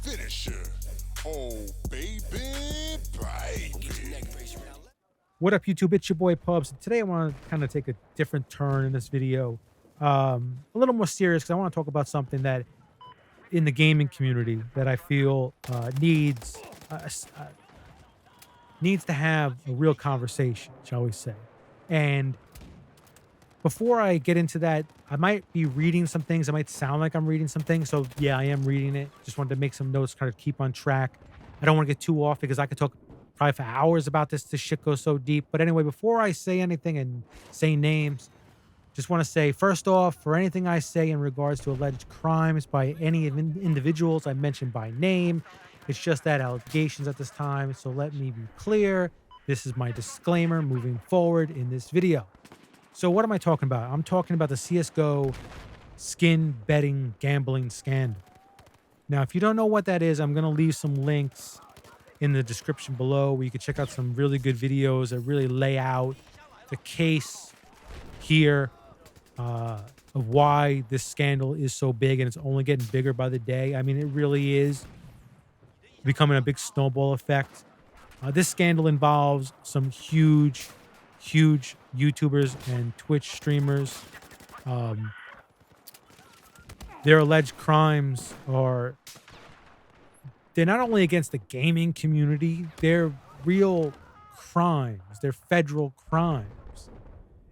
finisher. Oh, baby, baby. What up, YouTube? It's your boy Pubs. Today I want to kind of take a different turn in this video. A little more serious because I want to talk about something that in the gaming community that I feel needs to have a real conversation, shall we say. And before I get into that, I might be reading some things. I might sound like I'm reading some things. So yeah, I am reading it. Just wanted to make some notes, kind of keep on track. I don't want to get too off because I could talk probably for hours about this. This shit goes so deep. But anyway, before I say anything and say names, just want to say, first off, for anything I say in regards to alleged crimes by any individuals I mentioned by name, it's just that allegations at this time. So let me be clear. This is my disclaimer moving forward in this video. So what am I talking about? I'm talking about the CSGO skin betting gambling scandal. Now, if you don't know what that is, I'm going to leave some links in the description below where you can check out some really good videos that really lay out the case here of why this scandal is so big, and it's only getting bigger by the day. I mean, it really is becoming a big snowball effect. This scandal involves some huge YouTubers and Twitch streamers. Their alleged crimes they're not only against the gaming community, they're real crimes. They're federal crimes.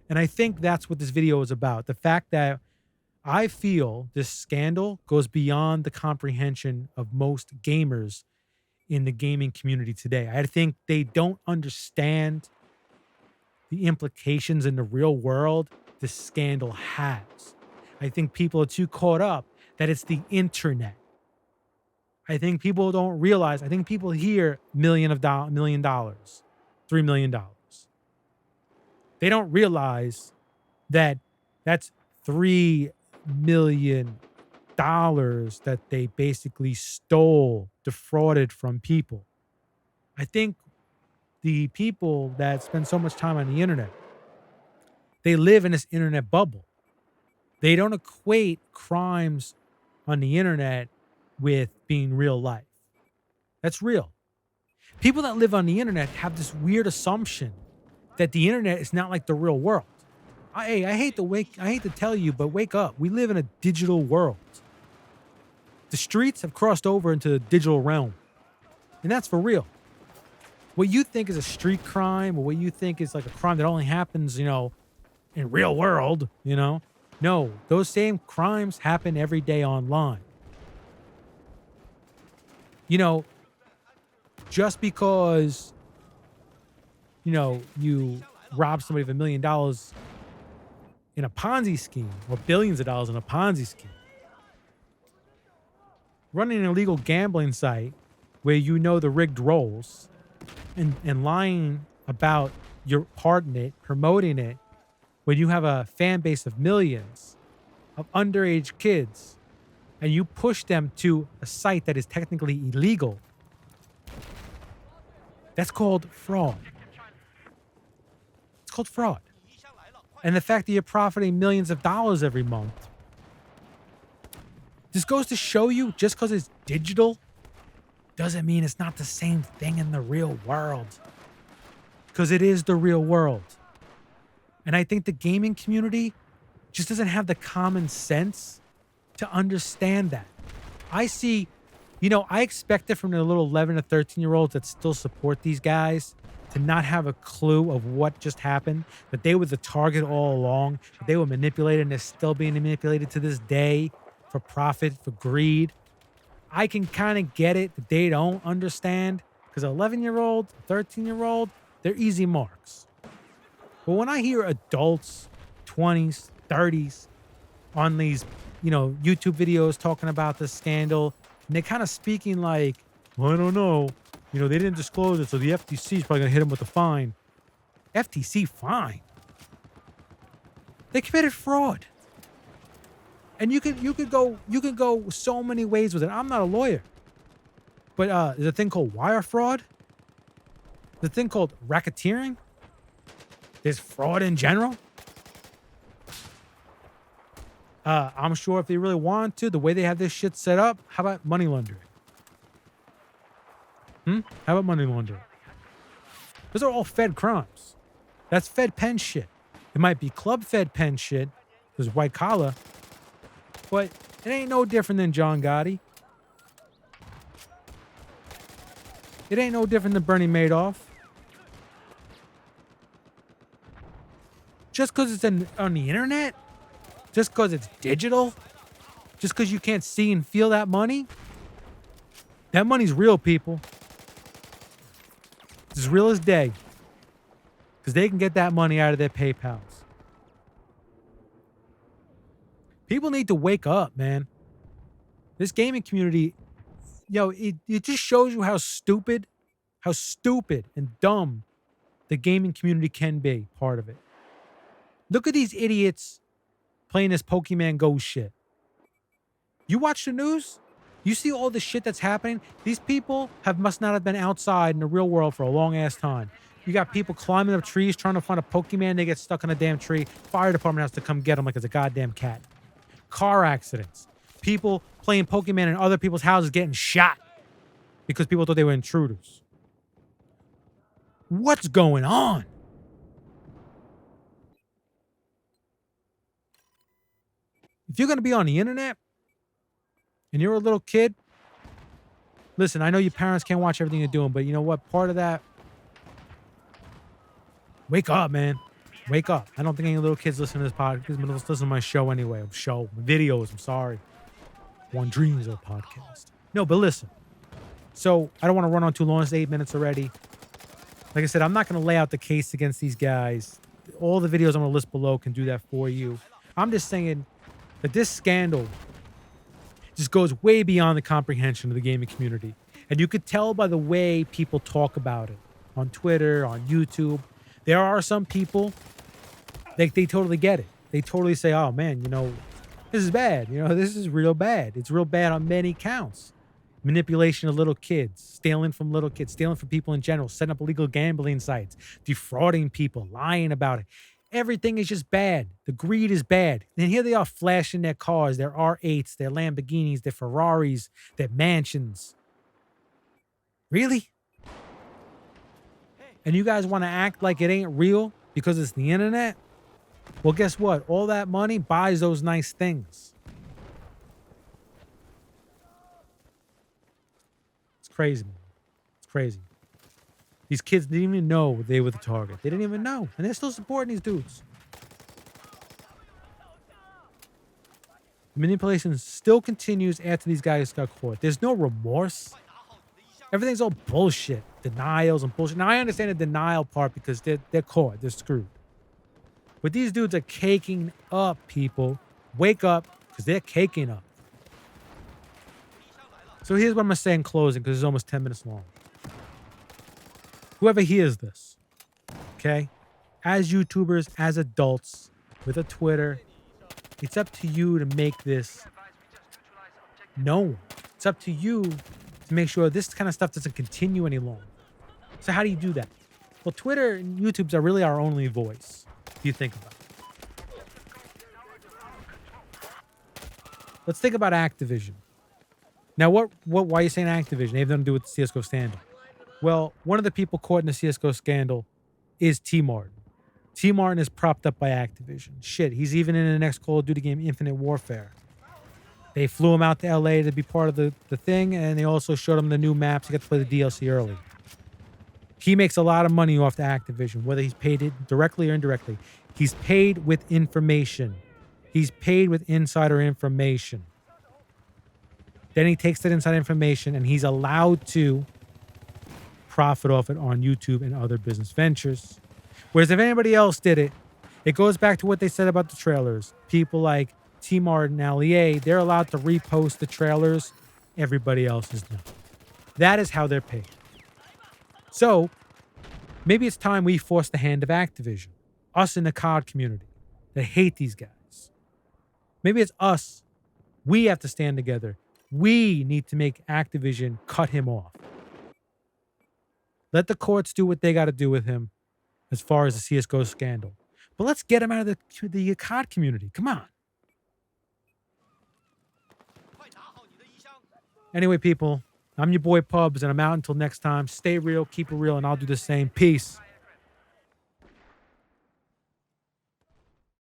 And I think that's what this video is about. The fact that I feel this scandal goes beyond the comprehension of most gamers in the gaming community today. I think they don't understand the implications in the real world this scandal has. I think people are too caught up that it's the internet. I think people don't realize. I think people hear $1 million, $3 million. They don't realize that that's $3 million that they basically stole, defrauded from people. I think the people that spend so much time on the internet, they live in this internet bubble. They don't equate crimes on the internet with being real life. That's real. People that live on the internet have this weird assumption that the internet is not like the real world. I hate to tell you, but wake up. We live in a digital world. The streets have crossed over into the digital realm. And that's for real. What you think is a street crime, or what you think is like a crime that only happens, in real world, no, those same crimes happen every day online. Just because, you rob somebody of $1 million in a Ponzi scheme, or billions of dollars in a Ponzi scheme, running an illegal gambling site where the rigged rolls and lying about your part in it, promoting it, when you have a fan base of millions of underage kids and you push them to a site that is technically illegal, that's called fraud. It's called fraud. And the fact that you're profiting millions of dollars every month, this goes to show you, just because it's digital doesn't mean it's not the same thing in the real world. Because it is the real world. And I think the gaming community just doesn't have the common sense to understand that. I see, I expect it from the little 11 to 13-year-olds that still support these guys to not have a clue of what just happened, that they were the target all along, that they were manipulated, and they're still being manipulated to this day for profit, for greed. I can kind of get it that they don't understand, because 11-year-old, 13-year-old, they're easy marks. But when I hear adults, 20s, 30s, on these, YouTube videos talking about this scandal, and they're kind of speaking like, well, I don't know, they didn't disclose it, so the FTC is probably going to hit them with a fine. FTC fine? They committed fraud. And you could go so many ways with it. I'm not a lawyer. But there's a thing called wire fraud. There's a thing called racketeering. There's fraud in general. I'm sure if they really want to, the way they have this shit set up, how about money laundering? How about money laundering? Those are all Fed crimes. That's Fed pen shit. It might be club Fed pen shit, because white collar, but it ain't no different than John Gotti. It ain't no different than Bernie Madoff. Just because it's on the internet? Just because it's digital? Just because you can't see and feel that money? That money's real, people. It's as real as day. Because they can get that money out of their PayPals. People need to wake up, man. This gaming community, it just shows you how stupid and dumb the gaming community can be, part of it. Look at these idiots playing this Pokemon Go shit. You watch the news? You see all the shit that's happening? These people must not have been outside in the real world for a long-ass time. You got people climbing up trees trying to find a Pokemon. They get stuck in a damn tree. Fire department has to come get them like it's a goddamn cat. Car accidents. People playing Pokemon in other people's houses getting shot because people thought they were intruders. What's going on? If you're going to be on the internet and you're a little kid, listen, I know your parents can't watch everything you're doing, but you know what? Part of that, wake up, man. Wake up. I don't think any little kids listen to this podcast. Listen to my show anyway. Videos, I'm sorry. One dreams of a podcast. No, but listen. So I don't want to run on too long. It's 8 minutes already. Like I said, I'm not going to lay out the case against these guys. All the videos I'm going to list below can do that for you. I'm just saying that this scandal just goes way beyond the comprehension of the gaming community. And you could tell by the way people talk about it on Twitter, on YouTube. There are some people, they totally get it. They totally say, oh man, this is bad. This is real bad. It's real bad on many counts. Manipulation of little kids, stealing from little kids, stealing from people in general, setting up illegal gambling sites, defrauding people, lying about it. Everything is just bad. The greed is bad. And here they are flashing their cars, their R8s, their Lamborghinis, their Ferraris, their mansions. Really? And you guys want to act like it ain't real because it's the internet? Well, guess what? All that money buys those nice things. It's crazy, man. It's crazy. These kids didn't even know they were the target. They didn't even know. And they're still supporting these dudes. The manipulation still continues after these guys got caught. There's no remorse. Everything's all bullshit. Denials and bullshit. Now, I understand the denial part because they're caught. They're screwed. But these dudes are caking up, people. Wake up, because they're caking up. So here's what I'm going to say in closing, because it's almost 10 minutes long. Whoever hears this, okay, as YouTubers, as adults, with a Twitter, it's up to you to make this known. It's up to you to make sure this kind of stuff doesn't continue any longer. So how do you do that? Well, Twitter and YouTube are really our only voice, if you think about it. Let's think about Activision. Now, why are you saying Activision? They have nothing to do with the CSGO scandal. Well, one of the people caught in the CSGO scandal is TmarTN. TmarTN is propped up by Activision. Shit, he's even in the next Call of Duty game, Infinite Warfare. They flew him out to LA to be part of the thing, and they also showed him the new maps. He got to play the DLC early. He makes a lot of money off the Activision, whether he's paid it directly or indirectly. He's paid with information. He's paid with insider information. Then he takes that inside information, and he's allowed to profit off it on YouTube and other business ventures. Whereas if anybody else did it, it goes back to what they said about the trailers. People like TmarTN and LEA, they're allowed to repost the trailers. Everybody else is not. That is how they're paid. So maybe it's time we force the hand of Activision, us in the COD community that hate these guys. Maybe it's us. We have to stand together. We need to make Activision cut him off. Let the courts do what they got to do with him as far as the CSGO scandal. But let's get him out of the COD community. Come on. Anyway, people, I'm your boy Pubs, and I'm out until next time. Stay real, keep it real, and I'll do the same. Peace.